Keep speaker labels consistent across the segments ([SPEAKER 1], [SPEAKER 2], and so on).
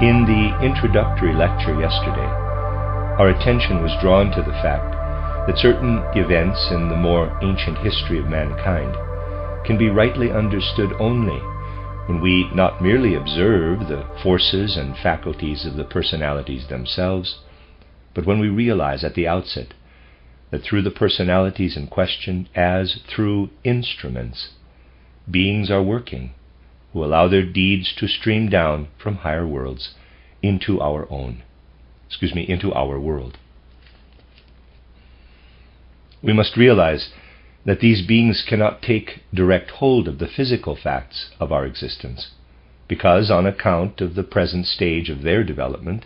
[SPEAKER 1] In the introductory lecture yesterday, our attention was drawn to the fact that certain events in the more ancient history of mankind can be rightly understood only when we not merely observe the forces and faculties of the personalities themselves, but when we realize at the outset that through the personalities in question, as through instruments, beings are working who allow their deeds to stream down from higher worlds into our world. We must realize that these beings cannot take direct hold of the physical facts of our existence, because on account of the present stage of their development,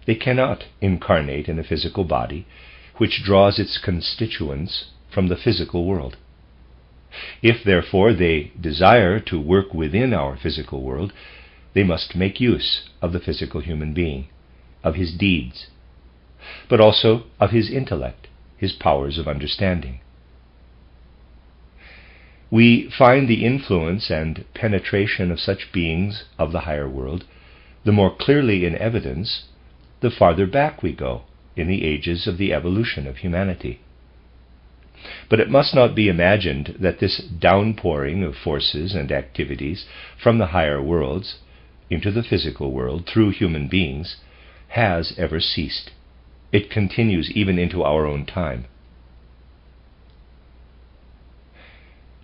[SPEAKER 1] they cannot incarnate in a physical body which draws its constituents from the physical world. If, therefore, they desire to work within our physical world, they must make use of the physical human being, of his deeds, but also of his intellect, his powers of understanding. We find the influence and penetration of such beings of the higher world the more clearly in evidence the farther back we go in the ages of the evolution of humanity. But it must not be imagined that this downpouring of forces and activities from the higher worlds into the physical world through human beings has ever ceased. It continues even into our own time.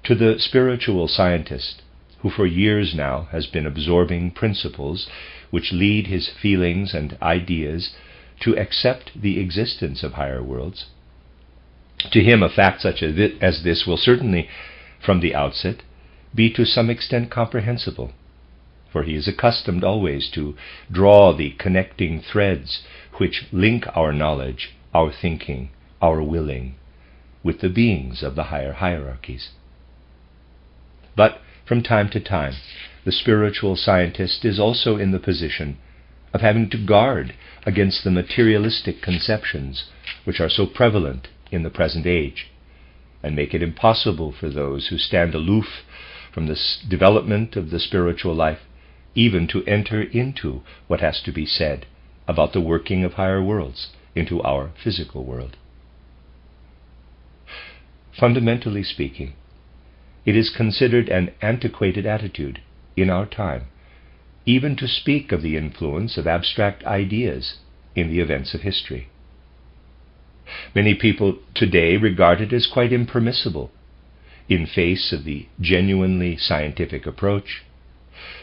[SPEAKER 1] To the spiritual scientist, who for years now has been absorbing principles which lead his feelings and ideas to accept the existence of higher worlds, to him a fact such as this will certainly, from the outset, be to some extent comprehensible, for he is accustomed always to draw the connecting threads which link our knowledge, our thinking, our willing, with the beings of the higher hierarchies. But from time to time, the spiritual scientist is also in the position of having to guard against the materialistic conceptions which are so prevalent in the present age, and make it impossible for those who stand aloof from the development of the spiritual life even to enter into what has to be said about the working of higher worlds into our physical world. Fundamentally speaking, it is considered an antiquated attitude in our time even to speak of the influence of abstract ideas in the events of history. Many people today regard it as quite impermissible, in face of the genuinely scientific approach,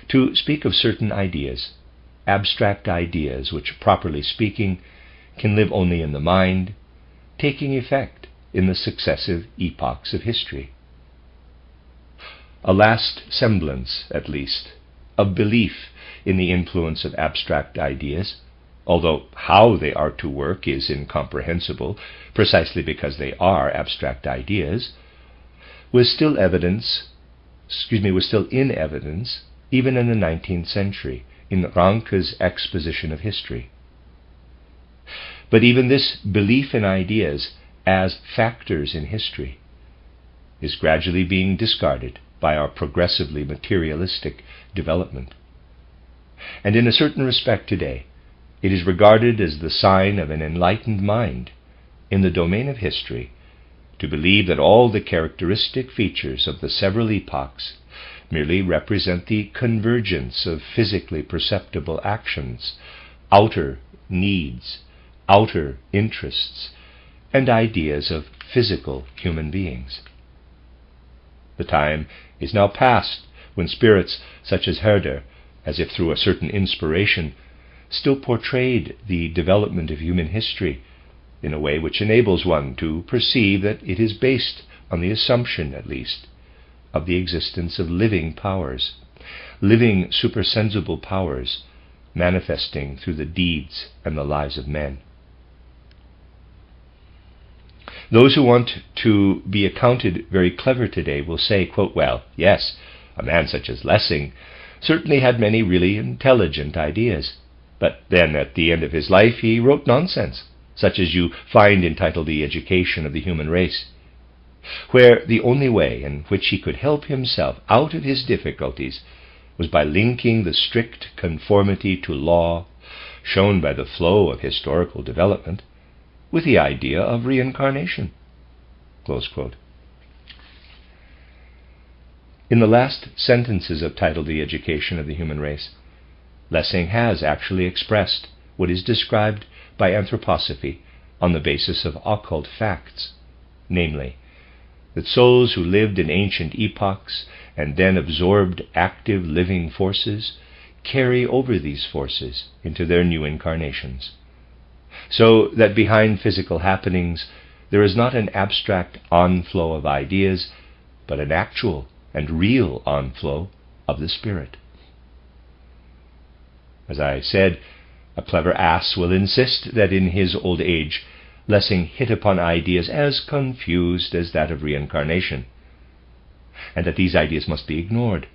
[SPEAKER 1] to speak of certain ideas, abstract ideas which, properly speaking, can live only in the mind, taking effect in the successive epochs of history. A last semblance, at least, of belief in the influence of abstract ideas, although how they are to work is incomprehensible, precisely because they are abstract ideas, was still in evidence even in the 19th century, in Ranke's exposition of history. But even this belief in ideas as factors in history is gradually being discarded by our progressively materialistic development. And in a certain respect today, it is regarded as the sign of an enlightened mind in the domain of history to believe that all the characteristic features of the several epochs merely represent the convergence of physically perceptible actions, outer needs, outer interests, and ideas of physical human beings. The time is now past when spirits such as Herder, as if through a certain inspiration, still portrayed the development of human history in a way which enables one to perceive that it is based on the assumption, at least, of the existence of living powers, living supersensible powers manifesting through the deeds and the lives of men. Those who want to be accounted very clever today will say, quote, well, yes, a man such as Lessing certainly had many really intelligent ideas, but then at the end of his life he wrote nonsense, such as you find entitled The Education of the Human Race, where the only way in which he could help himself out of his difficulties was by linking the strict conformity to law shown by the flow of historical development with the idea of reincarnation. Close quote. In the last sentences of title The Education of the Human Race, Lessing has actually expressed what is described by anthroposophy on the basis of occult facts, namely, that souls who lived in ancient epochs and then absorbed active living forces carry over these forces into their new incarnations, so that behind physical happenings there is not an abstract onflow of ideas, but an actual and real onflow of the spirit. As I said, a clever ass will insist that in his old age Lessing hit upon ideas as confused as that of reincarnation, and that these ideas must be ignored.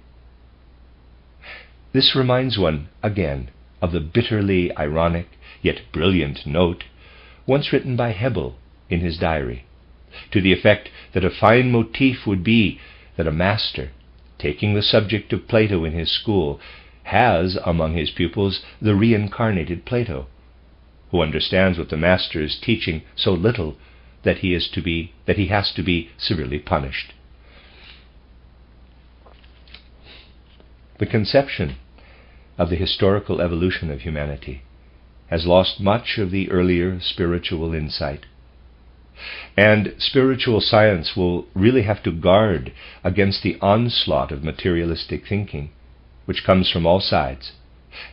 [SPEAKER 1] This reminds one, again, of the bitterly ironic yet brilliant note once written by Hebel in his diary, to the effect that a fine motif would be that a master, taking the subject of Plato in his school, has among his pupils the reincarnated Plato, who understands what the master is teaching so little that he has to be severely punished. The conception of the historical evolution of humanity has lost much of the earlier spiritual insight, and spiritual science will really have to guard against the onslaught of materialistic thinking, which comes from all sides,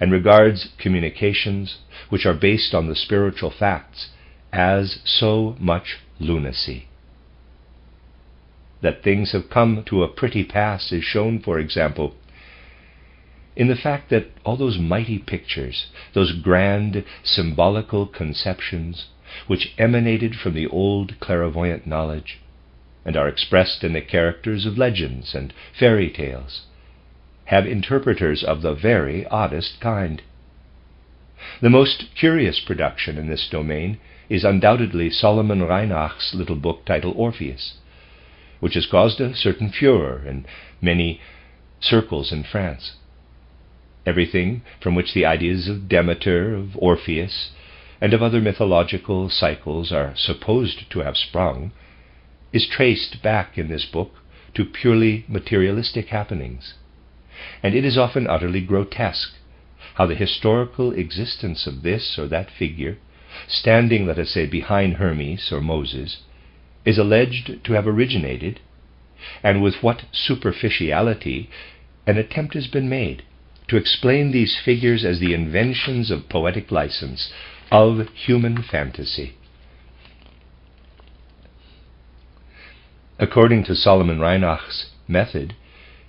[SPEAKER 1] and regards communications which are based on the spiritual facts as so much lunacy. That things have come to a pretty pass is shown, for example, in the fact that all those mighty pictures, those grand symbolical conceptions which emanated from the old clairvoyant knowledge and are expressed in the characters of legends and fairy tales, have interpreters of the very oddest kind. The most curious production in this domain is undoubtedly Solomon Reinach's little book titled Orpheus, which has caused a certain furor in many circles in France. Everything from which the ideas of Demeter, of Orpheus, and of other mythological cycles are supposed to have sprung is traced back in this book to purely materialistic happenings, and it is often utterly grotesque how the historical existence of this or that figure, standing, let us say, behind Hermes or Moses, is alleged to have originated, and with what superficiality an attempt has been made to explain these figures as the inventions of poetic license, of human fantasy. According to Solomon Reinach's method,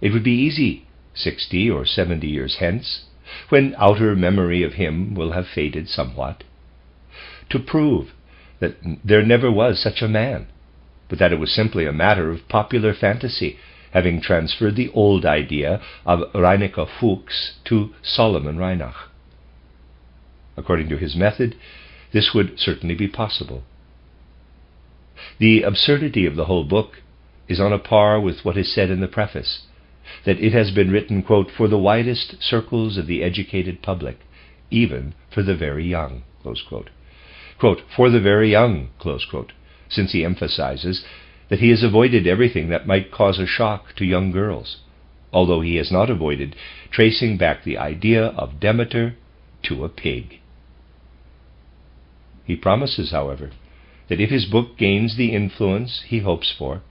[SPEAKER 1] it would be easy 60 or 70 years hence, when outer memory of him will have faded somewhat, to prove that there never was such a man, but that it was simply a matter of popular fantasy, having transferred the old idea of Reineke Fuchs to Solomon Reinach. According to his method, this would certainly be possible. The absurdity of the whole book is on a par with what is said in the preface, that it has been written, quote, for the widest circles of the educated public, even for the very young, close quote. Quote, for the very young, close quote, since he emphasizes that he has avoided everything that might cause a shock to young girls, although he has not avoided tracing back the idea of Demeter to a pig. He promises, however, that if his book gains the influence he hopes for,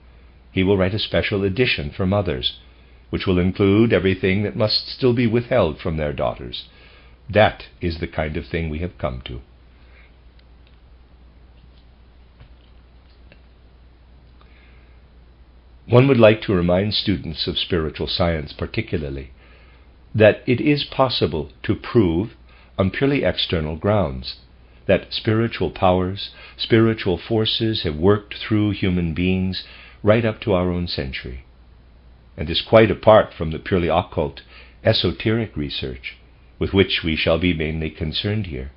[SPEAKER 1] he will write a special edition for mothers, which will include everything that must still be withheld from their daughters. That is the kind of thing we have come to. One would like to remind students of spiritual science particularly that it is possible to prove on purely external grounds that spiritual powers, spiritual forces have worked through human beings right up to our own century, and is quite apart from the purely occult, esoteric research with which we shall be mainly concerned here.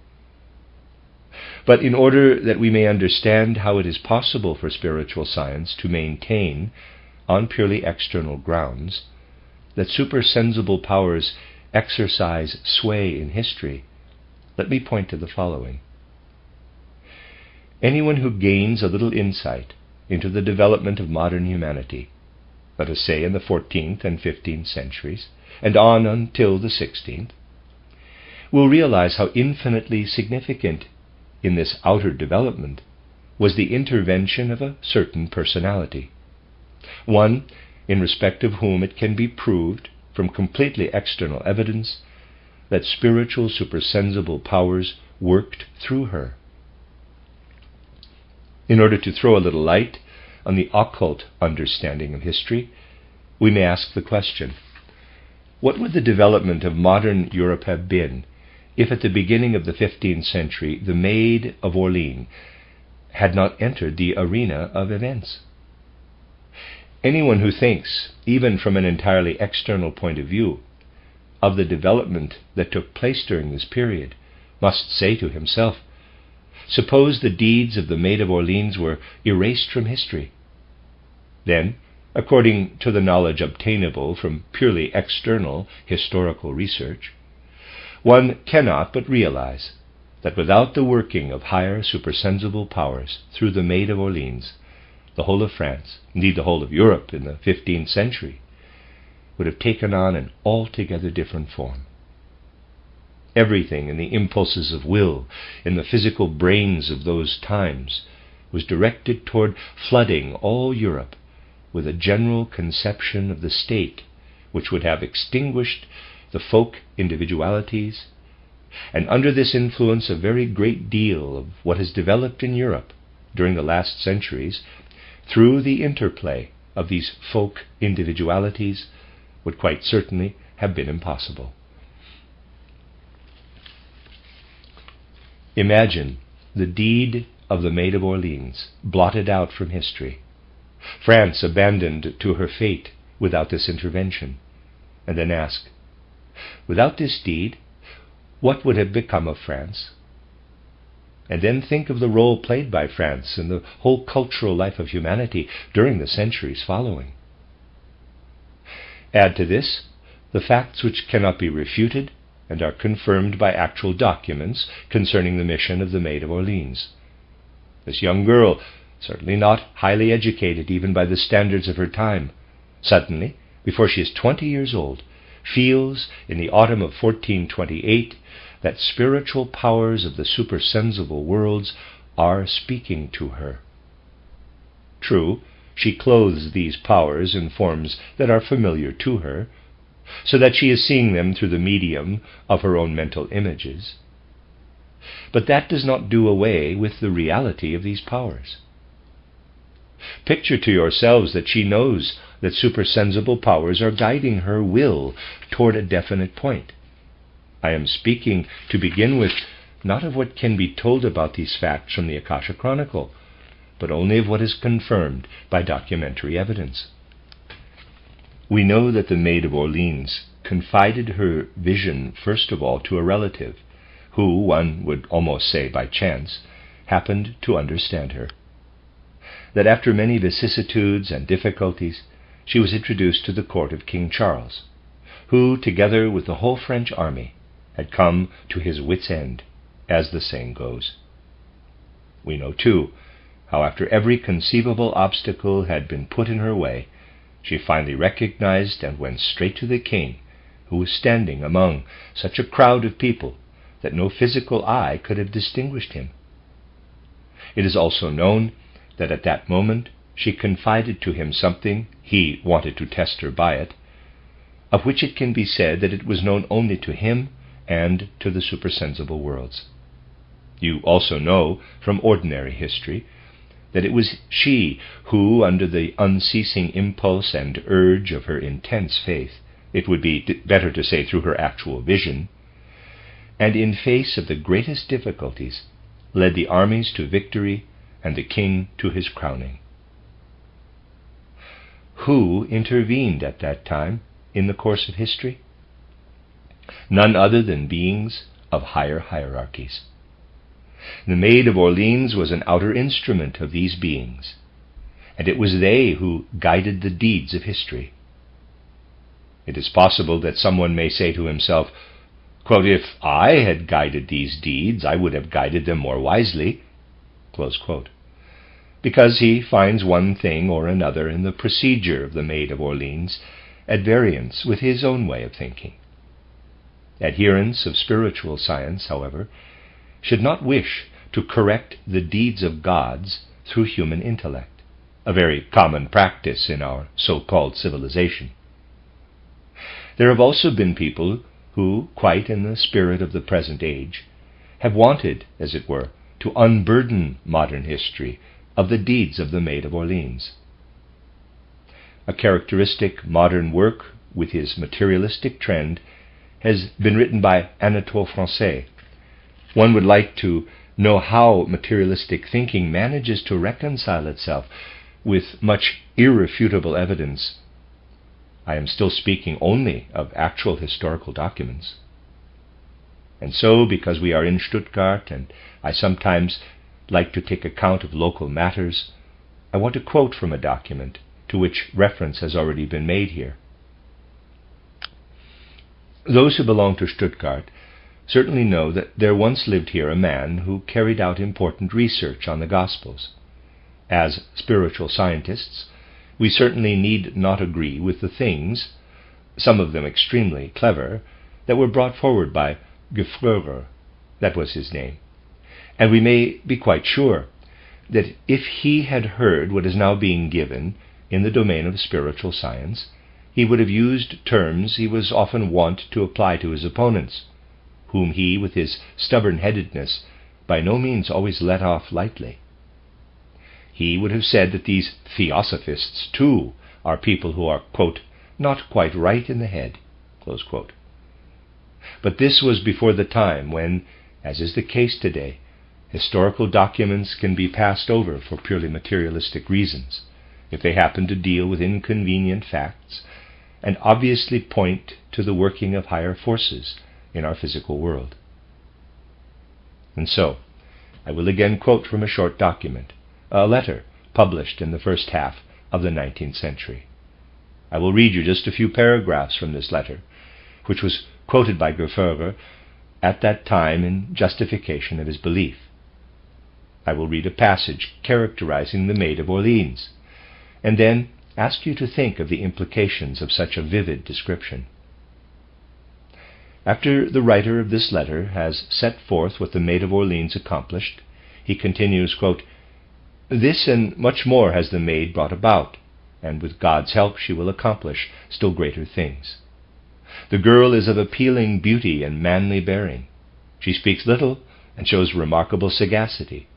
[SPEAKER 1] But in order that we may understand how it is possible for spiritual science to maintain, on purely external grounds, that supersensible powers exercise sway in history, let me point to the following. Anyone who gains a little insight into the development of modern humanity, let us say in the 14th and 15th centuries, and on until the 16th, will realize how infinitely significant in this outer development was the intervention of a certain personality, one in respect of whom it can be proved from completely external evidence that spiritual supersensible powers worked through her. In order to throw a little light on the occult understanding of history, we may ask the question, what would the development of modern Europe have been if at the beginning of the 15th century the Maid of Orleans had not entered the arena of events? Anyone who thinks, even from an entirely external point of view, of the development that took place during this period must say to himself, suppose the deeds of the Maid of Orleans were erased from history. Then, according to the knowledge obtainable from purely external historical research, one cannot but realize that without the working of higher supersensible powers through the Maid of Orleans, the whole of France, indeed the whole of Europe in the 15th century, would have taken on an altogether different form. Everything in the impulses of will, in the physical brains of those times, was directed toward flooding all Europe with a general conception of the state which would have extinguished the folk individualities, and under this influence a very great deal of what has developed in Europe during the last centuries through the interplay of these folk individualities would quite certainly have been impossible. Imagine the deed of the Maid of Orleans blotted out from history, France abandoned to her fate without this intervention, and then ask, without this deed, what would have become of France? And then think of the role played by France in the whole cultural life of humanity during the centuries following. Add to this the facts which cannot be refuted and are confirmed by actual documents concerning the mission of the Maid of Orleans. This young girl, certainly not highly educated even by the standards of her time, suddenly, before she is 20 years old, feels in the autumn of 1428 that spiritual powers of the supersensible worlds are speaking to her. True, she clothes these powers in forms that are familiar to her, so that she is seeing them through the medium of her own mental images. But that does not do away with the reality of these powers. Picture to yourselves that she knows that supersensible powers are guiding her will toward a definite point. I am speaking, to begin with, not of what can be told about these facts from the Akasha Chronicle, but only of what is confirmed by documentary evidence. We know that the Maid of Orleans confided her vision first of all to a relative, who, one would almost say by chance, happened to understand her. That after many vicissitudes and difficulties, she was introduced to the court of King Charles, who, together with the whole French army, had come to his wit's end, as the saying goes. We know, too, how after every conceivable obstacle had been put in her way, she finally recognized and went straight to the king, who was standing among such a crowd of people that no physical eye could have distinguished him. It is also known that at that moment she confided to him something, he wanted to test her by it, of which it can be said that it was known only to him and to the supersensible worlds. You also know from ordinary history that it was she who, under the unceasing impulse and urge of her intense faith, it would be better to say through her actual vision, and in face of the greatest difficulties, led the armies to victory and the king to his crowning. Who intervened at that time in the course of history? None other than beings of higher hierarchies. The Maid of Orleans was an outer instrument of these beings, and it was they who guided the deeds of history. It is possible that someone may say to himself, quote, "If I had guided these deeds, I would have guided them more wisely," close quote, because he finds one thing or another in the procedure of the Maid of Orleans at variance with his own way of thinking. Adherents of spiritual science, however, should not wish to correct the deeds of gods through human intellect, a very common practice in our so-called civilization. There have also been people who, quite in the spirit of the present age, have wanted, as it were, to unburden modern history of the deeds of the Maid of Orleans. A characteristic modern work with his materialistic trend has been written by Anatole France. One would like to know how materialistic thinking manages to reconcile itself with much irrefutable evidence. I am still speaking only of actual historical documents. And so, because we are in Stuttgart and I sometimes like to take account of local matters, I want to quote from a document to which reference has already been made here. Those who belong to Stuttgart certainly know that there once lived here a man who carried out important research on the Gospels. As spiritual scientists, we certainly need not agree with the things, some of them extremely clever, that were brought forward by Frgures, that was his name, and we may be quite sure that if he had heard what is now being given in the domain of spiritual science, he would have used terms he was often wont to apply to his opponents, whom he, with his stubborn-headedness, by no means always let off lightly. He would have said that these theosophists, too, are people who are, quote, not quite right in the head, close quote. But this was before the time when, as is the case today, historical documents can be passed over for purely materialistic reasons, if they happen to deal with inconvenient facts and obviously point to the working of higher forces in our physical world. And so, I will again quote from a short document, a letter published in the first half of the 19th century. I will read you just a few paragraphs from this letter, which was quoted by Frgures at that time in justification of his belief. I will read a passage characterizing the Maid of Orleans, and then ask you to think of the implications of such a vivid description. After the writer of this letter has set forth what the Maid of Orleans accomplished, he continues, quote, "This and much more has the Maid brought about, and with God's help she will accomplish still greater things. The girl is of appealing beauty and manly bearing. She speaks little and shows remarkable sagacity.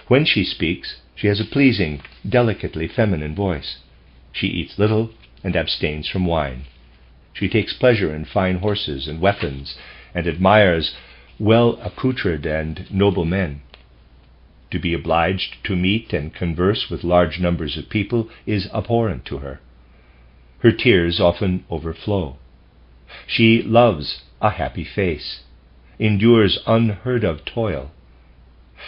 [SPEAKER 1] When she speaks, she has a pleasing, delicately feminine voice. She eats little and abstains from wine. She takes pleasure in fine horses and weapons, and admires well-accoutred and noble men. To be obliged to meet and converse with large numbers of people is abhorrent to her. Her tears often overflow. She loves a happy face, endures unheard-of toil,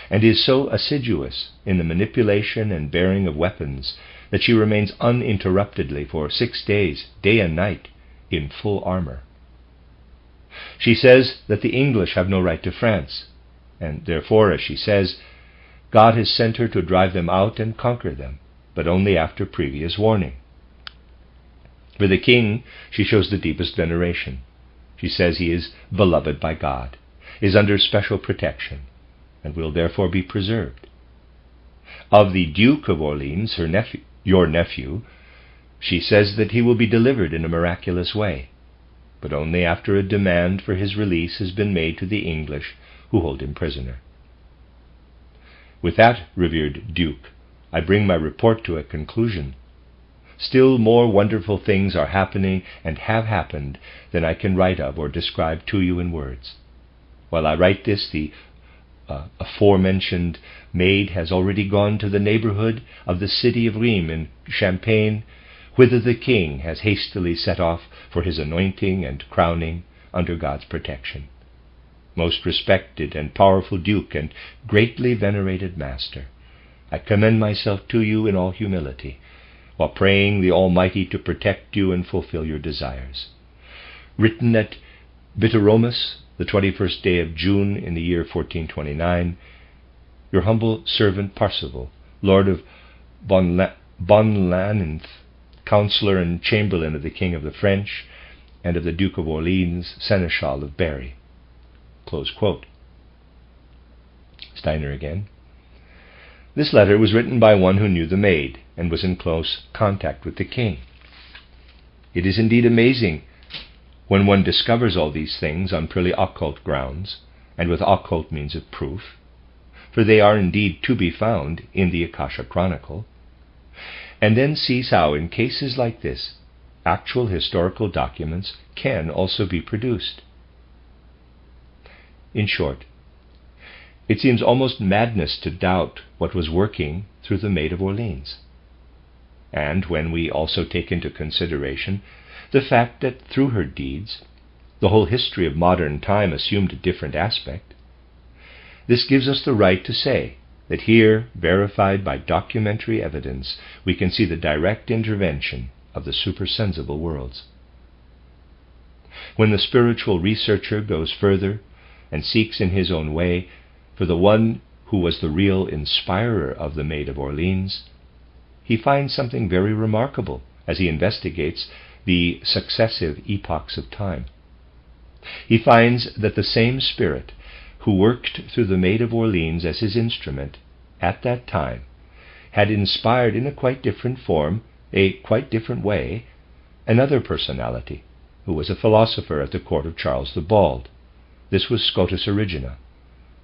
[SPEAKER 1] and is so assiduous in the manipulation and bearing of weapons that she remains uninterruptedly for 6 days, day and night, in full armor. She says that the English have no right to France, and therefore, as she says, God has sent her to drive them out and conquer them, but only after previous warning. For the king she shows the deepest veneration. She says he is beloved by God, is under special protection, and will therefore be preserved. Of the Duke of Orleans, your nephew, she says that he will be delivered in a miraculous way, but only after a demand for his release has been made to the English who hold him prisoner. With that, revered Duke, I bring my report to a conclusion. Still more wonderful things are happening and have happened than I can write of or describe to you in words. While I write this, the aforementioned maid has already gone to the neighborhood of the city of Rheims in Champagne, whither the king has hastily set off for his anointing and crowning under God's protection. Most respected and powerful Duke and greatly venerated Master, I commend myself to you in all humility, while praying the Almighty to protect you and fulfill your desires. Written at Bitteromus, the 21st day of June in the year 1429, your humble servant Parzival, Lord of Bonlanith, Councillor and Chamberlain of the King of the French, and of the Duke of Orleans, Seneschal of Berry. Close quote. Steiner again. This letter was written by one who knew the Maid and was in close contact with the king. It is indeed amazing when one discovers all these things on purely occult grounds, and with occult means of proof, for they are indeed to be found in the Akasha Chronicle, and then sees how, in cases like this, actual historical documents can also be produced. In short, it seems almost madness to doubt what was working through the Maid of Orleans. And when we also take into consideration the fact that through her deeds, the whole history of modern time assumed a different aspect, this gives us the right to say that here, verified by documentary evidence, we can see the direct intervention of the supersensible worlds. When the spiritual researcher goes further and seeks in his own way for the one who was the real inspirer of the Maid of Orleans, he finds something very remarkable as he investigates the successive epochs of time. He finds that the same spirit who worked through the Maid of Orleans as his instrument at that time had inspired in a quite different form, a quite different way, another personality who was a philosopher at the court of Charles the Bald. This was Scotus Erigena,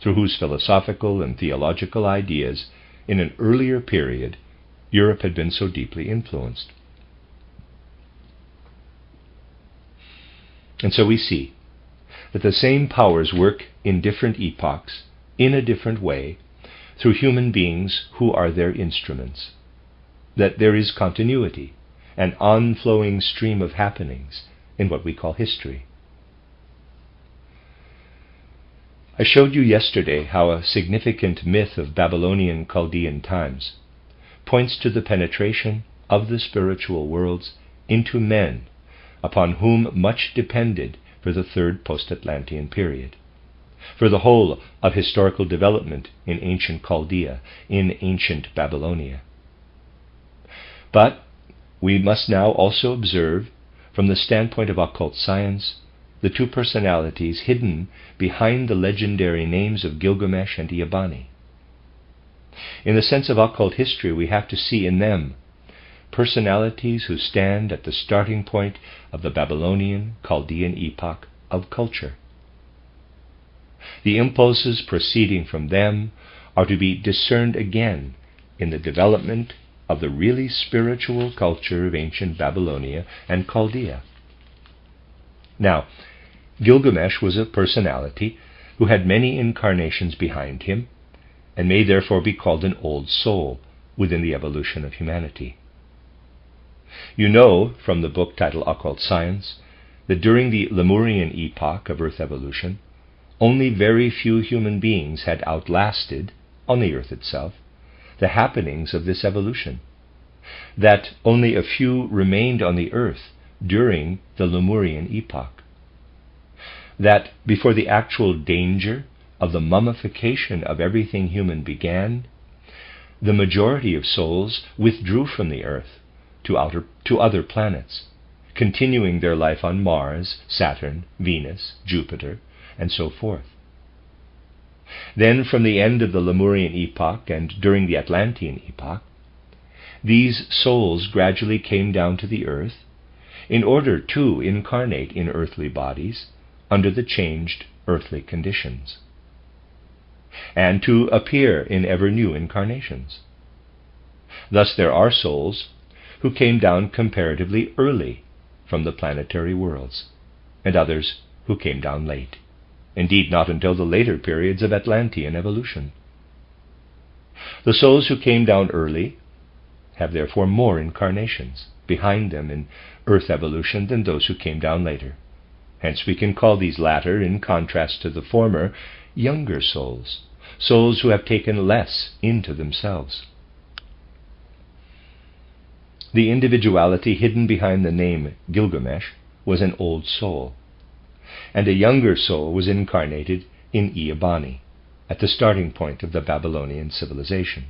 [SPEAKER 1] through whose philosophical and theological ideas in an earlier period Europe had been so deeply influenced. And so we see that the same powers work in different epochs, in a different way, through human beings who are their instruments, that there is continuity, an onflowing stream of happenings in what we call history. I showed you yesterday how a significant myth of Babylonian Chaldean times points to the penetration of the spiritual worlds into men, upon whom much depended for the third post-Atlantean period, for the whole of historical development in ancient Chaldea, in ancient Babylonia. But we must now also observe, from the standpoint of occult science, the two personalities hidden behind the legendary names of Gilgamesh and Eabani. In the sense of occult history, we have to see in them personalities who stand at the starting point of the Babylonian Chaldean epoch of culture. The impulses proceeding from them are to be discerned again in the development of the really spiritual culture of ancient Babylonia and Chaldea. Now, Gilgamesh was a personality who had many incarnations behind him, and may therefore be called an old soul within the evolution of humanity. You know from the book titled Occult Science that during the Lemurian epoch of Earth evolution, only very few human beings had outlasted, on the Earth itself, the happenings of this evolution, that only a few remained on the Earth during the Lemurian epoch, that before the actual danger of the mummification of everything human began, the majority of souls withdrew from the Earth to other planets, continuing their life on Mars, Saturn, Venus, Jupiter, and so forth. Then, from the end of the Lemurian epoch and during the Atlantean epoch, these souls gradually came down to the Earth in order to incarnate in earthly bodies under the changed earthly conditions, and to appear in ever new incarnations. Thus there are souls who came down comparatively early from the planetary worlds, and others who came down late, indeed not until the later periods of Atlantean evolution. The souls who came down early have therefore more incarnations behind them in Earth evolution than those who came down later. Hence we can call these latter, in contrast to the former, younger souls, souls who have taken less into themselves. The individuality hidden behind the name Gilgamesh was an old soul, and a younger soul was incarnated in Eabani, at the starting point of the Babylonian civilization.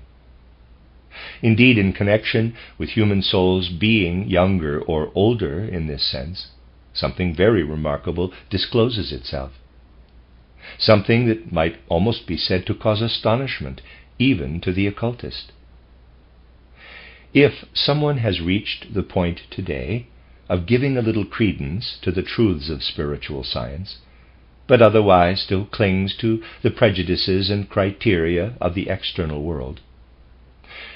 [SPEAKER 1] Indeed, in connection with human souls being younger or older in this sense, something very remarkable discloses itself. Something that might almost be said to cause astonishment, even to the occultist. If someone has reached the point today of giving a little credence to the truths of spiritual science, but otherwise still clings to the prejudices and criteria of the external world,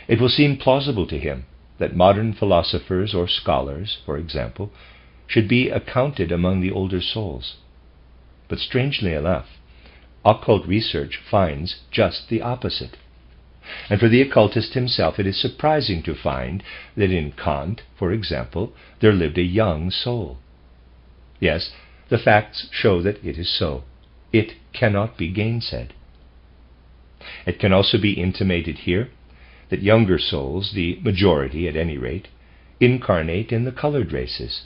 [SPEAKER 1] it will seem plausible to him that modern philosophers or scholars, for example, should be accounted among the older souls. But strangely enough, occult research finds just the opposite. And for the occultist himself, it is surprising to find that in Kant, for example, there lived a young soul. Yes, the facts show that it is so. It cannot be gainsaid. It can also be intimated here that younger souls, the majority at any rate, incarnate in the colored races,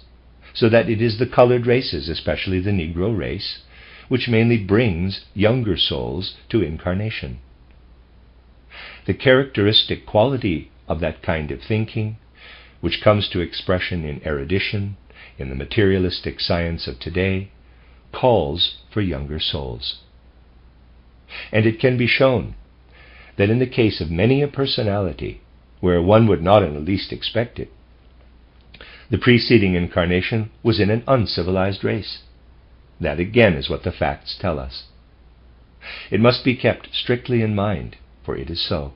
[SPEAKER 1] so that it is the colored races, especially the Negro race, which mainly brings younger souls to incarnation. The characteristic quality of that kind of thinking, which comes to expression in erudition, in the materialistic science of today, calls for younger souls. And it can be shown that in the case of many a personality, where one would not in the least expect it, the preceding incarnation was in an uncivilized race. That again is what the facts tell us. It must be kept strictly in mind, for it is so.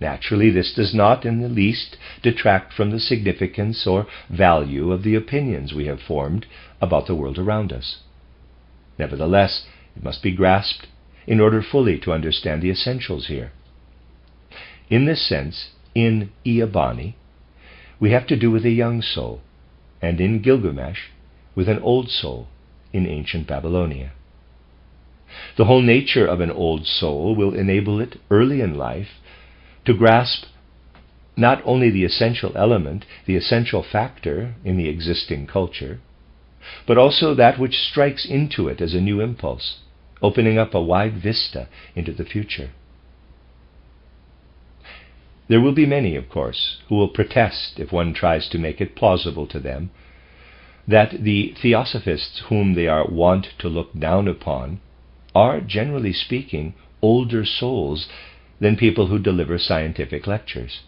[SPEAKER 1] Naturally, this does not in the least detract from the significance or value of the opinions we have formed about the world around us. Nevertheless, it must be grasped in order fully to understand the essentials here. In this sense, in Eabani, we have to do with a young soul, and in Gilgamesh, with an old soul in ancient Babylonia. The whole nature of an old soul will enable it early in life to grasp not only the essential element, the essential factor in the existing culture, but also that which strikes into it as a new impulse, opening up a wide vista into the future. There will be many, of course, who will protest if one tries to make it plausible to them that the theosophists whom they are wont to look down upon are, generally speaking, older souls than people who deliver scientific lectures.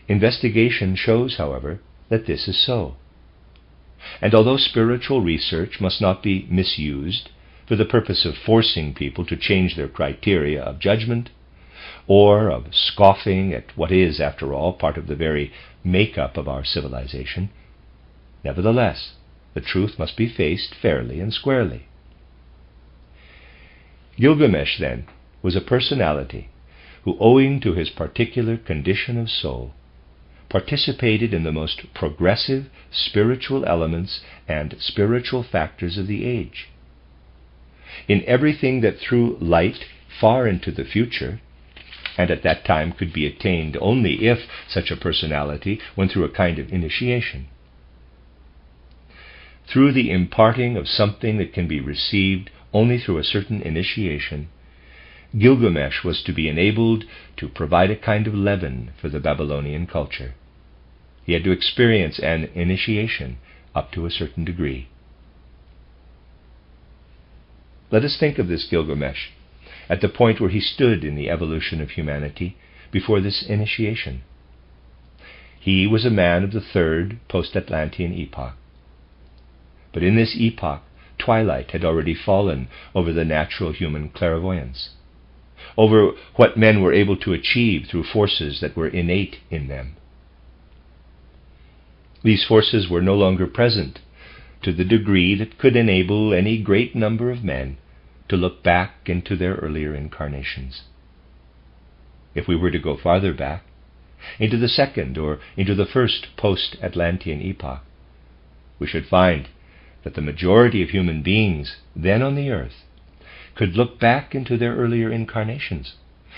[SPEAKER 1] Investigation shows, however, that this is so. And although spiritual research must not be misused for the purpose of forcing people to change their criteria of judgment, or of scoffing at what is, after all, part of the very make-up of our civilization, nevertheless, the truth must be faced fairly and squarely. Gilgamesh, then, was a personality who, owing to his particular condition of soul, participated in the most progressive spiritual elements and spiritual factors of the age. In everything that threw light far into the future, and at that time could be attained only if such a personality went through a kind of initiation. Through the imparting of something that can be received only through a certain initiation, Gilgamesh was to be enabled to provide a kind of leaven for the Babylonian culture. He had to experience an initiation up to a certain degree. Let us think of this Gilgamesh at the point where he stood in the evolution of humanity before this initiation. He was a man of the third post-Atlantean epoch. But in this epoch, twilight had already fallen over the natural human clairvoyance, over what men were able to achieve through forces that were innate in them. These forces were no longer present to the degree that could enable any great number of men to look back into their earlier incarnations. If we were to go farther back, into the second or into the first post-Atlantean epoch, we should find that the majority of human beings then on the earth could look back into their earlier incarnations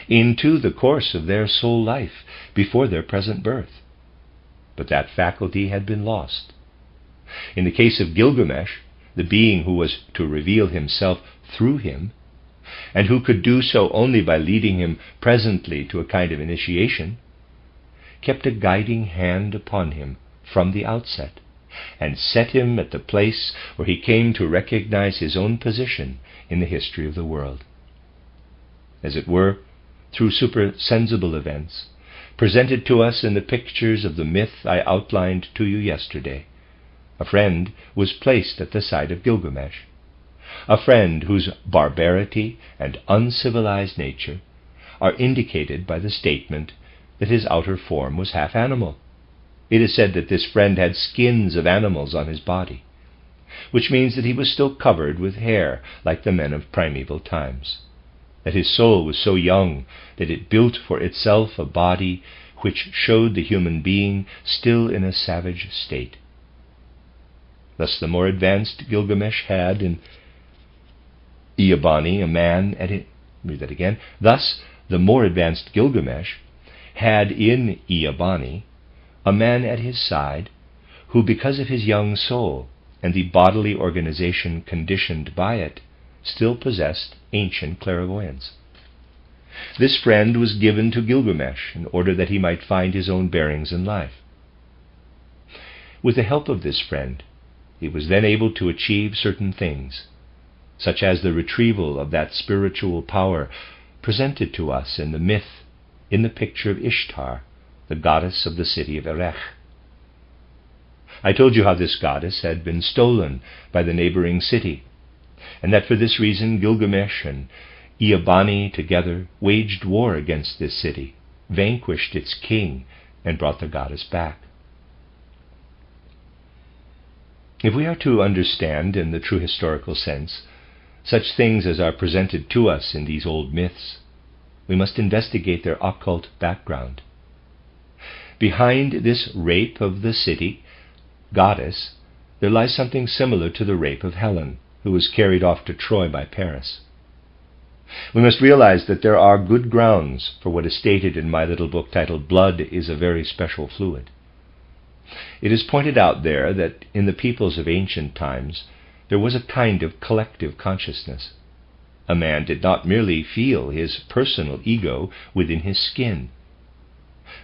[SPEAKER 1] into the course of their soul life before their present birth. But that faculty had been lost. In the case of Gilgamesh, the being who was to reveal himself through him, and who could do so only by leading him presently to a kind of initiation, kept a guiding hand upon him from the outset, and set him at the place where he came to recognize his own position in the history of the world. As it were, through supersensible events, presented to us in the pictures of the myth I outlined to you yesterday, a friend was placed at the side of Gilgamesh, a friend whose barbarity and uncivilized nature are indicated by the statement that his outer form was half animal. It is said that this friend had skins of animals on his body, which means that he was still covered with hair like the men of primeval times, that his soul was so young that it built for itself a body which showed the human being still in a savage state. Thus the more advanced Gilgamesh had in Eabani a man at it. Read that again. Thus the more advanced Gilgamesh had in Eabani a man at his side who, because of his young soul and the bodily organization conditioned by it, still possessed ancient clairvoyance. This friend was given to Gilgamesh in order that he might find his own bearings in life. With the help of this friend, he was then able to achieve certain things, such as the retrieval of that spiritual power presented to us in the myth, in the picture of Ishtar, the goddess of the city of Erech. I told you how this goddess had been stolen by the neighboring city, and that for this reason Gilgamesh and Eabani together waged war against this city, vanquished its king, and brought the goddess back. If we are to understand in the true historical sense such things as are presented to us in these old myths, we must investigate their occult background. Behind this rape of the city goddess, there lies something similar to the rape of Helen, who was carried off to Troy by Paris. We must realize that there are good grounds for what is stated in my little book titled "Blood is a Very Special Fluid." It is pointed out there that in the peoples of ancient times there was a kind of collective consciousness. A man did not merely feel his personal ego within his skin,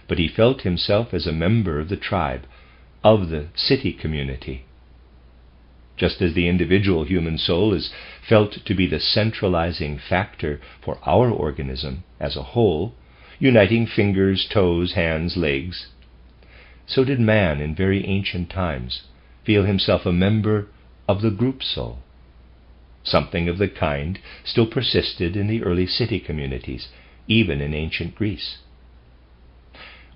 [SPEAKER 1] but he felt himself as a member of the tribe, of the city community. Just as the individual human soul is felt to be the centralizing factor for our organism as a whole, uniting fingers, toes, hands, legs, so did man in very ancient times feel himself a member of the group soul. Something of the kind still persisted in the early city communities, even in ancient Greece.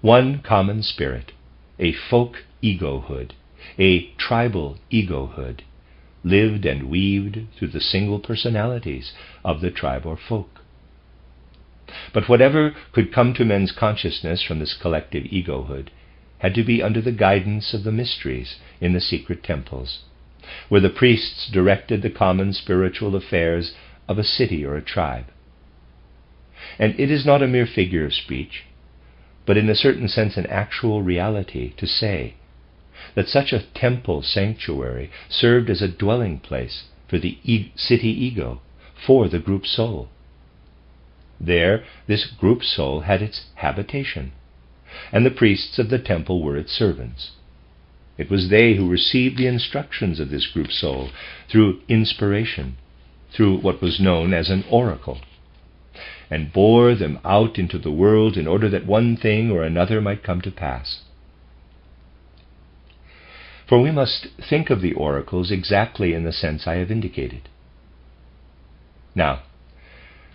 [SPEAKER 1] One common spirit, a folk egohood, a tribal egohood, lived and weaved through the single personalities of the tribe or folk. But whatever could come to men's consciousness from this collective egohood had to be under the guidance of the mysteries in the secret temples, where the priests directed the common spiritual affairs of a city or a tribe. And it is not a mere figure of speech, but in a certain sense an actual reality to say that such a temple sanctuary served as a dwelling place for the city ego, for the group soul. There, this group soul had its habitation, and the priests of the temple were its servants. It was they who received the instructions of this group soul through inspiration, through what was known as an oracle, and bore them out into the world in order that one thing or another might come to pass. For we must think of the oracles exactly in the sense I have indicated. Now,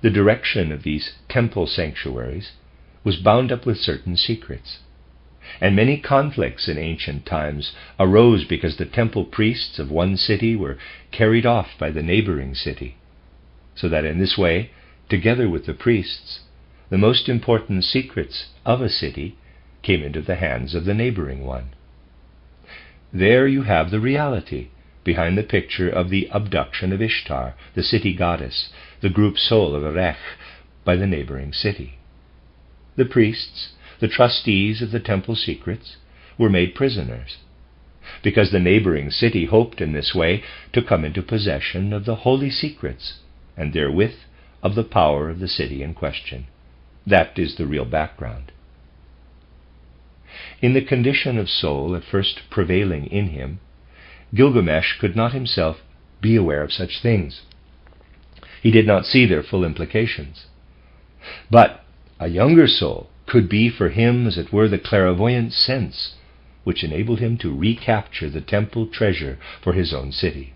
[SPEAKER 1] the direction of these temple sanctuaries was bound up with certain secrets, and many conflicts in ancient times arose because the temple priests of one city were carried off by the neighboring city, so that in this way, together with the priests, the most important secrets of a city came into the hands of the neighboring one. There you have the reality behind the picture of the abduction of Ishtar, the city goddess, the group soul of Erech, by the neighboring city. The priests, the trustees of the temple secrets, were made prisoners, because the neighboring city hoped in this way to come into possession of the holy secrets, and therewith of the power of the city in question. That is the real background. In the condition of soul at first prevailing in him, Gilgamesh could not himself be aware of such things. He did not see their full implications. But a younger soul could be for him, as it were, the clairvoyant sense which enabled him to recapture the temple treasure for his own city.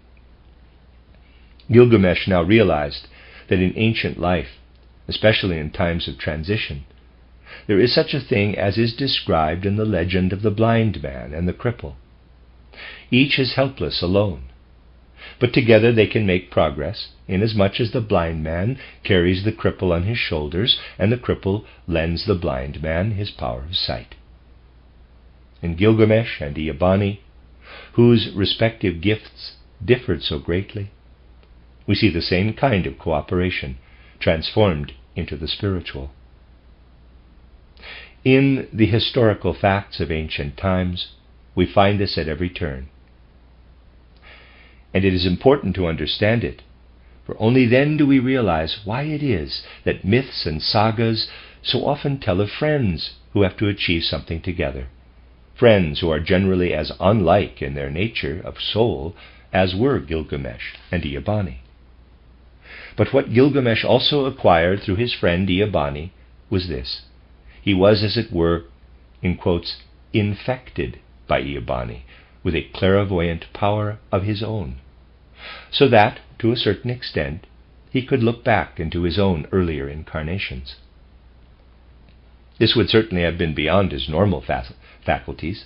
[SPEAKER 1] Gilgamesh now realized that in ancient life, especially in times of transition, there is such a thing as is described in the legend of the blind man and the cripple. Each is helpless alone, but together they can make progress, inasmuch as the blind man carries the cripple on his shoulders, and the cripple lends the blind man his power of sight. In Gilgamesh and Eabani, whose respective gifts differed so greatly, we see the same kind of cooperation transformed into the spiritual. In the historical facts of ancient times, we find this at every turn. And it is important to understand it, for only then do we realize why it is that myths and sagas so often tell of friends who have to achieve something together, friends who are generally as unlike in their nature of soul as were Gilgamesh and Eabani. But what Gilgamesh also acquired through his friend Eabani was this: he was, as it were, in quotes, infected by Eabani with a clairvoyant power of his own, so that, to a certain extent, he could look back into his own earlier incarnations. This would certainly have been beyond his normal faculties.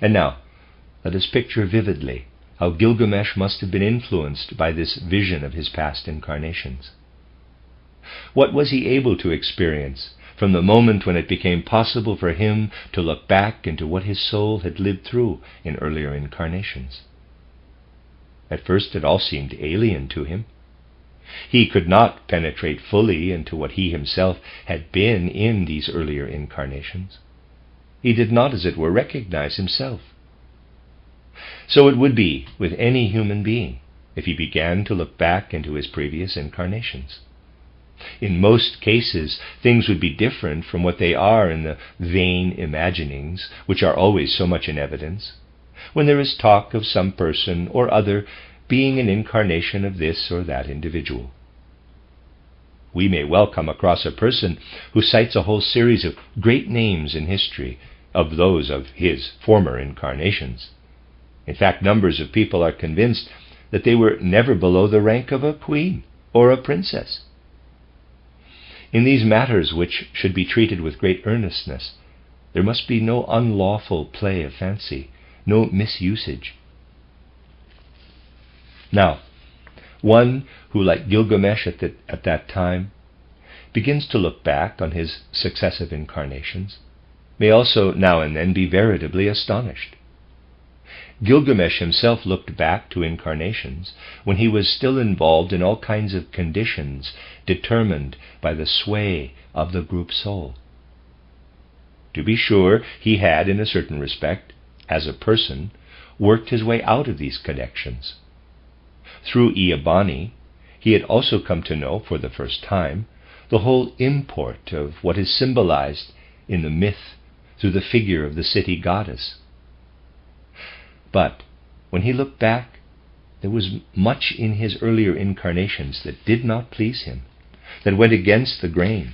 [SPEAKER 1] And now, let us picture vividly how Gilgamesh must have been influenced by this vision of his past incarnations. What was he able to experience from the moment when it became possible for him to look back into what his soul had lived through in earlier incarnations? At first it all seemed alien to him. He could not penetrate fully into what he himself had been in these earlier incarnations. He did not, as it were, recognize himself. So it would be with any human being if he began to look back into his previous incarnations. In most cases, things would be different from what they are in the vain imaginings, which are always so much in evidence, when there is talk of some person or other being an incarnation of this or that individual. We may well come across a person who cites a whole series of great names in history of those of his former incarnations. In fact, numbers of people are convinced that they were never below the rank of a queen or a princess. In these matters, which should be treated with great earnestness, there must be no unlawful play of fancy, no misusage. Now, one who, like Gilgamesh at that time, begins to look back on his successive incarnations, may also now and then be veritably astonished. Gilgamesh himself looked back to incarnations when he was still involved in all kinds of conditions determined by the sway of the group soul. To be sure, he had, in a certain respect, as a person, worked his way out of these connections. Through Eabani, he had also come to know, for the first time, the whole import of what is symbolized in the myth through the figure of the city goddess. But when he looked back, there was much in his earlier incarnations that did not please him, that went against the grain.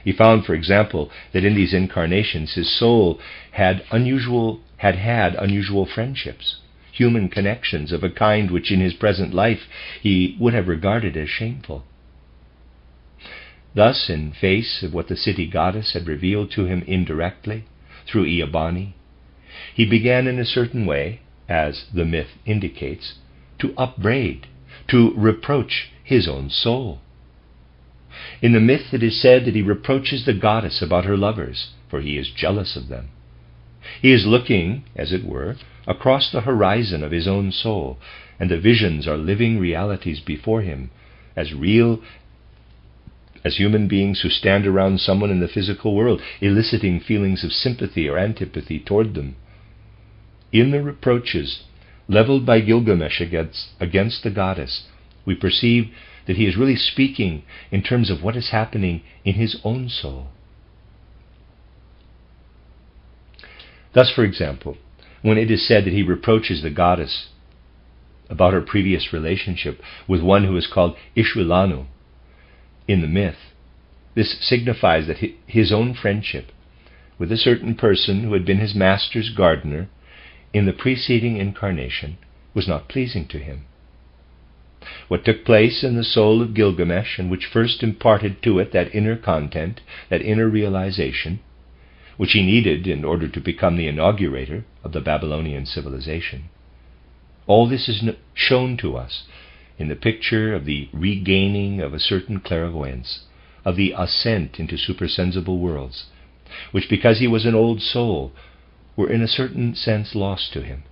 [SPEAKER 1] He found, for example, that in these incarnations his soul had had unusual friendships, human connections of a kind which in his present life he would have regarded as shameful. Thus, in face of what the city goddess had revealed to him indirectly, through Eabani, he began in a certain way, as the myth indicates, to upbraid, to reproach his own soul. In the myth it is said that he reproaches the goddess about her lovers, for he is jealous of them. He is looking, as it were, across the horizon of his own soul, and the visions are living realities before him, as real as human beings who stand around someone in the physical world, eliciting feelings of sympathy or antipathy toward them. In the reproaches leveled by Gilgamesh against the goddess, we perceive that he is really speaking in terms of what is happening in his own soul. Thus, for example, when it is said that he reproaches the goddess about her previous relationship with one who is called Ishwilanu in the myth, this signifies that his own friendship with a certain person who had been his master's gardener in the preceding incarnation was not pleasing to him. What took place in the soul of Gilgamesh, and which first imparted to it that inner content, that inner realization, which he needed in order to become the inaugurator of the Babylonian civilization, all this is shown to us in the picture of the regaining of a certain clairvoyance, of the ascent into supersensible worlds, which, because he was an old soul, were in a certain sense lost to him.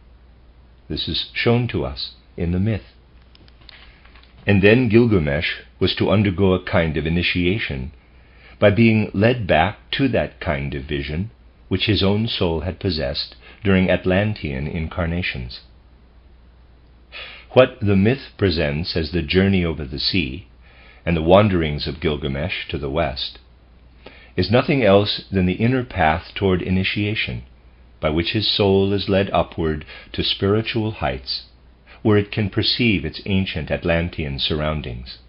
[SPEAKER 1] This is shown to us in the myth. And then Gilgamesh was to undergo a kind of initiation by being led back to that kind of vision which his own soul had possessed during Atlantean incarnations. What the myth presents as the journey over the sea and the wanderings of Gilgamesh to the west is nothing else than the inner path toward initiation, by which his soul is led upward to spiritual heights, where it can perceive its ancient Atlantean surroundings,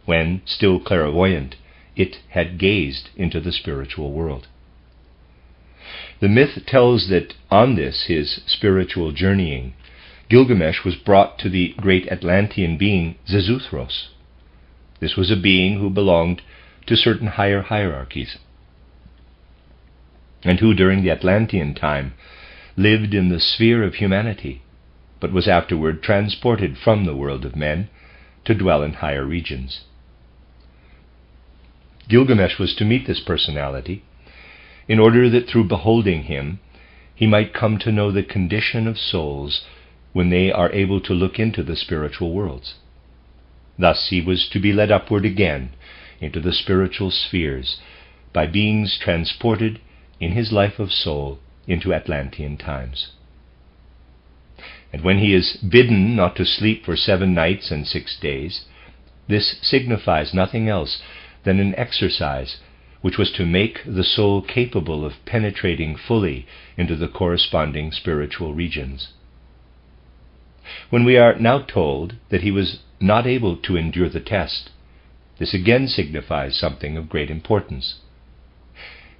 [SPEAKER 1] when, still clairvoyant, it had gazed into the spiritual world. The myth tells that on this, his spiritual journeying, Gilgamesh was brought to the great Atlantean being Xisuthros. This was a being who belonged to certain higher hierarchies, and who during the Atlantean time lived in the sphere of humanity, but was afterward transported from the world of men to dwell in higher regions. Gilgamesh was to meet this personality in order that through beholding him he might come to know the condition of souls when they are able to look into the spiritual worlds. Thus he was to be led upward again into the spiritual spheres by beings transported in his life of soul into Atlantean times. And when he is bidden not to sleep for 7 nights and 6 days, this signifies nothing else than an exercise which was to make the soul capable of penetrating fully into the corresponding spiritual regions. When we are now told that he was not able to endure the test, this again signifies something of great importance,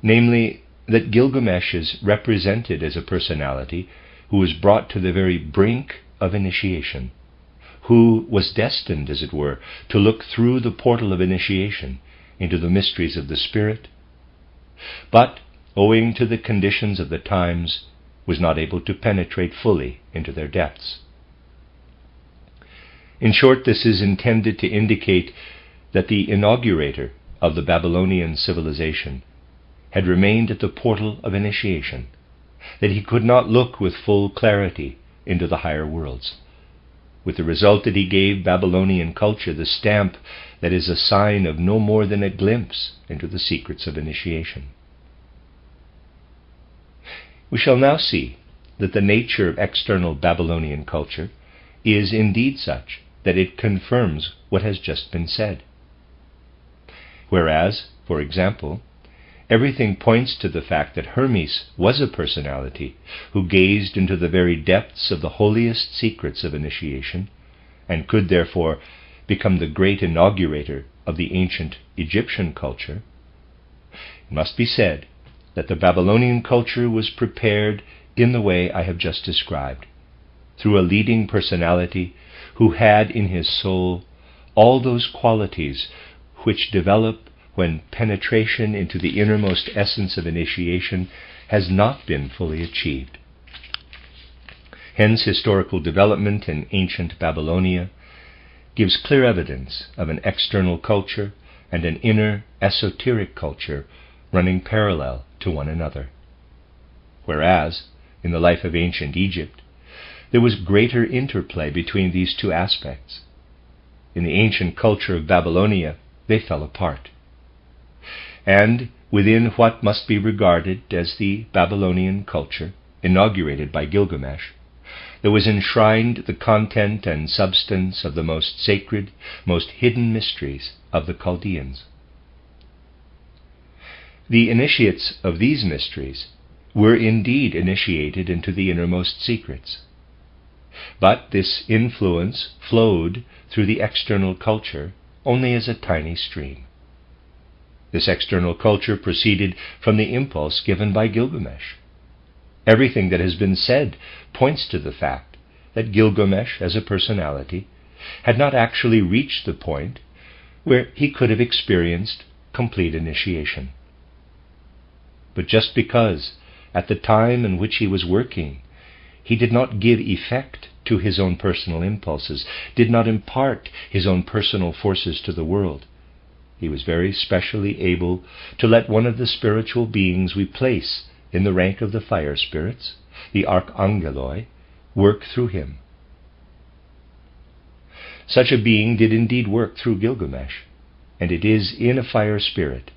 [SPEAKER 1] namely that Gilgamesh is represented as a personality who was brought to the very brink of initiation, who was destined, as it were, to look through the portal of initiation into the mysteries of the spirit, but, owing to the conditions of the times, was not able to penetrate fully into their depths. In short, this is intended to indicate that the inaugurator of the Babylonian civilization had remained at the portal of initiation, that he could not look with full clarity into the higher worlds, with the result that he gave Babylonian culture the stamp that is a sign of no more than a glimpse into the secrets of initiation. We shall now see that the nature of external Babylonian culture is indeed such that it confirms what has just been said. Whereas, for example, everything points to the fact that Hermes was a personality who gazed into the very depths of the holiest secrets of initiation, and could therefore become the great inaugurator of the ancient Egyptian culture, it must be said that the Babylonian culture was prepared in the way I have just described, through a leading personality who had in his soul all those qualities which develop when penetration into the innermost essence of initiation has not been fully achieved. Hence, historical development in ancient Babylonia gives clear evidence of an external culture and an inner esoteric culture running parallel to one another. Whereas, in the life of ancient Egypt, there was greater interplay between these two aspects. In the ancient culture of Babylonia, they fell apart. and within what must be regarded as the Babylonian culture, inaugurated by Gilgamesh, there was enshrined the content and substance of the most sacred, most hidden mysteries of the Chaldeans. The initiates of these mysteries were indeed initiated into the innermost secrets, but this influence flowed through the external culture only as a tiny stream. This external culture proceeded from the impulse given by Gilgamesh. Everything that has been said points to the fact that Gilgamesh, as a personality, had not actually reached the point where he could have experienced complete initiation. But just because, at the time in which he was working, he did not give effect to his own personal impulses, did not impart his own personal forces to the world, he was very specially able to let one of the spiritual beings we place in the rank of the fire spirits, the archangeloi, work through him. Such a being did indeed work through Gilgamesh, and it is in a fire spirit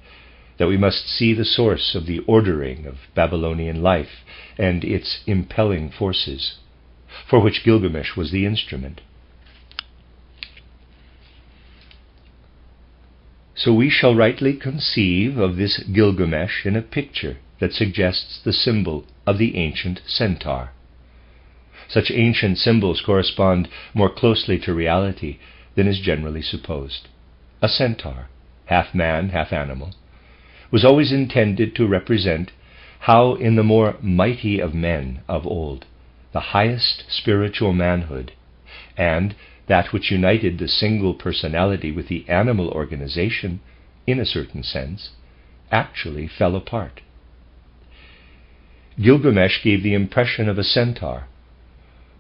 [SPEAKER 1] that we must see the source of the ordering of Babylonian life and its impelling forces, for which Gilgamesh was the instrument. So we shall rightly conceive of this Gilgamesh in a picture that suggests the symbol of the ancient Centaur. Such ancient symbols correspond more closely to reality than is generally supposed. A centaur, half man, half animal, was always intended to represent how in the more mighty of men of old, the highest spiritual manhood, and that which united the single personality with the animal organization, in a certain sense, actually fell apart. Gilgamesh gave the impression of a centaur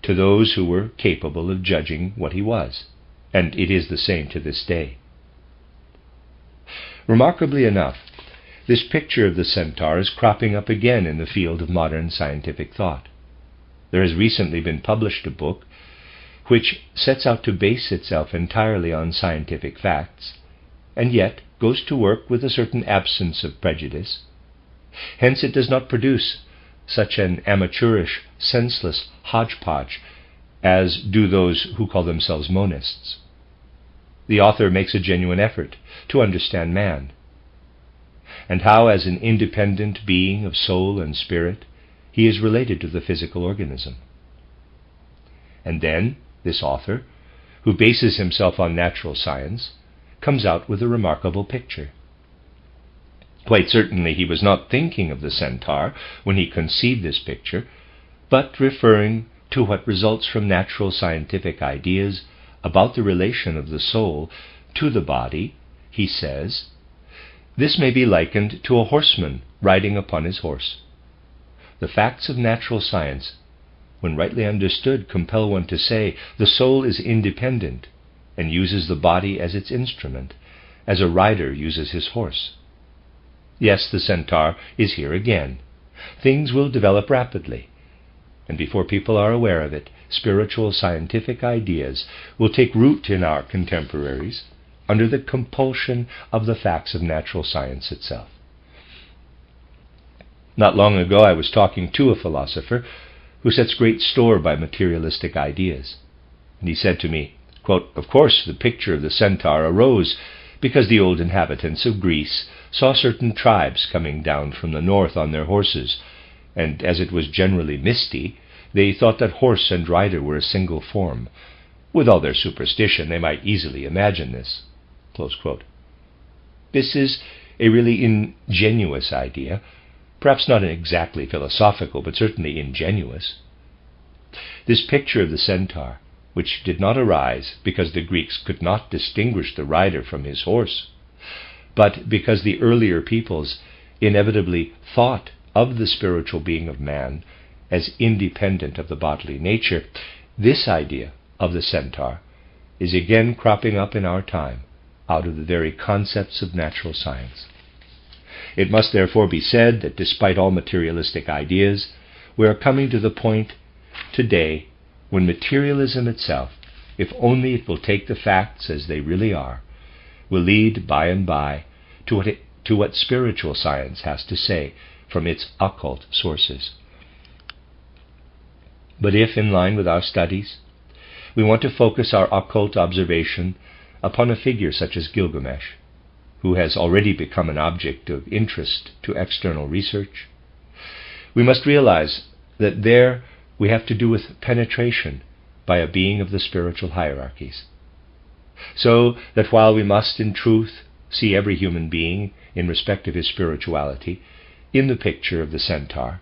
[SPEAKER 1] to those who were capable of judging what he was, and it is the same to this day. Remarkably enough, this picture of the centaur is cropping up again in the field of modern scientific thought. There has recently been published a book which sets out to base itself entirely on scientific facts, and yet goes to work with a certain absence of prejudice. Hence it does not produce such an amateurish, senseless hodgepodge as do those who call themselves monists. The author makes a genuine effort to understand man, and how as an independent being of soul and spirit he is related to the physical organism. And then this author, who bases himself on natural science, comes out with a remarkable picture. Quite certainly he was not thinking of the centaur when he conceived this picture, but referring to what results from natural scientific ideas about the relation of the soul to the body, he says, "This may be likened to a horseman riding upon his horse. The facts of natural science, when rightly understood, compel one to say the soul is independent and uses the body as its instrument, as a rider uses his horse. Yes, the centaur is here again. Things will develop rapidly, and before people are aware of it, spiritual scientific ideas will take root in our contemporaries under the compulsion of the facts of natural science itself." Not long ago I was talking to a philosopher who sets great store by materialistic ideas, and he said to me, quote, "Of course the picture of the centaur arose because the old inhabitants of Greece saw certain tribes coming down from the north on their horses, and as it was generally misty, they thought that horse and rider were a single form. With all their superstition, they might easily imagine this." Close quote. This is a really ingenuous idea, perhaps not exactly philosophical, but certainly ingenuous. This picture of the centaur, which did not arise because the Greeks could not distinguish the rider from his horse, but because the earlier peoples inevitably thought of the spiritual being of man as independent of the bodily nature, this idea of the centaur is again cropping up in our time out of the very concepts of natural science. It must therefore be said that despite all materialistic ideas, we are coming to the point today when materialism itself, if only it will take the facts as they really are, will lead by and by to to what spiritual science has to say from its occult sources. But if, in line with our studies, we want to focus our occult observation upon a figure such as Gilgamesh, who has already become an object of interest to external research, we must realize that there we have to do with penetration by a being of the spiritual hierarchies. So that while we must in truth see every human being in respect of his spirituality in the picture of the Centaur,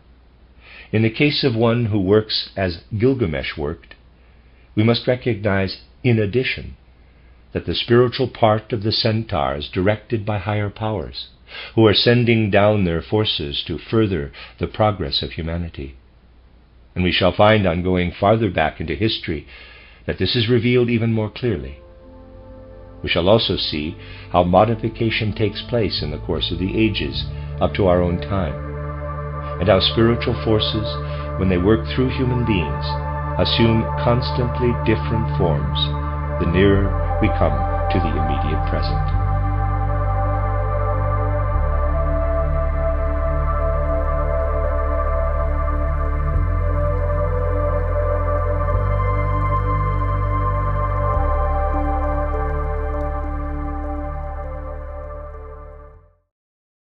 [SPEAKER 1] in the case of one who works as Gilgamesh worked, we must recognize in addition that the spiritual part of the Centaur is directed by higher powers, who are sending down their forces to further the progress of humanity. And we shall find on going farther back into history that this is revealed even more clearly. We shall also see how modification takes place in the course of the ages up to our own time, and how spiritual forces, when they work through human beings, assume constantly different forms the nearer we come to the immediate present.